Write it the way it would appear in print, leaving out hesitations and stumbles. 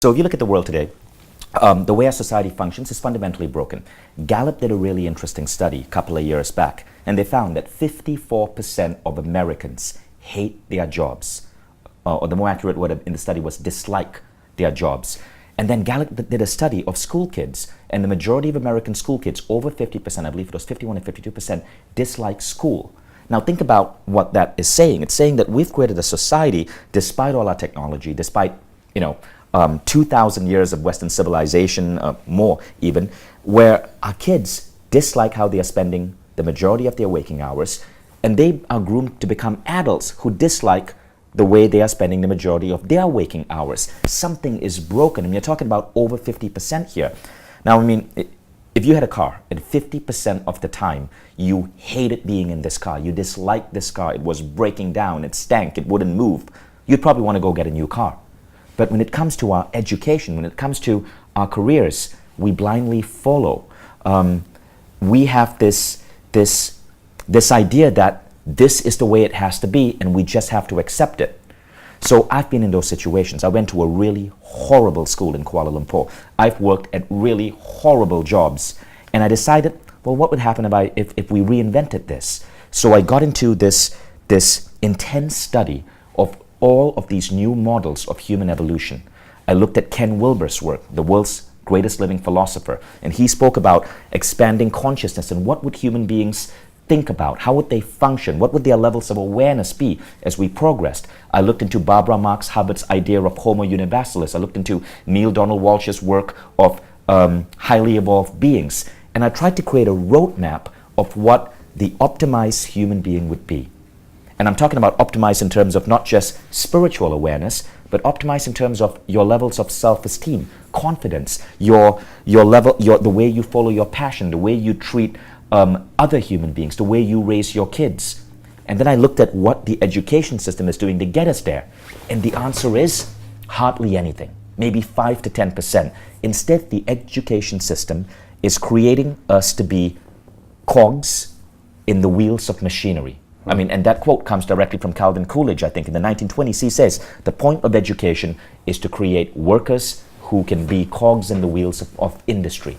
So if you look at the world today, the way our society functions is fundamentally broken. Gallup did a really interesting study a couple of years back, and they found that 54% of Americans hate their jobs, or the more accurate word in the study was dislike their jobs. And then Gallup did a study of school kids, and the majority of American school kids, over 50%, I believe it was 51 and 52%, dislike school. Now think about what that is saying. It's saying that we've created a society, despite all our technology, despite 2,000 years of Western civilization, more even, where our kids dislike how they are spending the majority of their waking hours, and they are groomed to become adults who dislike the way they are spending the majority of their waking hours. Something is broken, and you're talking about over 50% here. Now, I mean, if you had a car and 50% of the time you hated being in this car, you disliked this car, it was breaking down, it stank, it wouldn't move, you'd probably want to go get a new car. But when it comes to our education, when it comes to our careers, we blindly follow. We have this idea that this is the way it has to be, and we just have to accept it. So I've been in those situations. I went to a really horrible school in Kuala Lumpur. I've worked at really horrible jobs, and I decided, well, what would happen if we reinvented this? So I got into this intense study of all of these new models of human evolution. I looked at Ken Wilber's work, the world's greatest living philosopher, and he spoke about expanding consciousness and what would human beings think about, how would they function, what would their levels of awareness be as we progressed. I looked into Barbara Marx Hubbard's idea of Homo universalis. I looked into Neil Donald Walsh's work of highly evolved beings, and I tried to create a roadmap of what the optimized human being would be. And I'm talking about optimized in terms of not just spiritual awareness, but optimized in terms of your levels of self-esteem, confidence, the way you follow your passion, the way you treat other human beings, the way you raise your kids. And then I looked at what the education system is doing to get us there. And the answer is hardly anything, maybe 5 to 10%. Instead, the education system is creating us to be cogs in the wheels of machinery. I mean, and that quote comes directly from Calvin Coolidge, I think, in the 1920s. He says, the point of education is to create workers who can be cogs in the wheels of industry.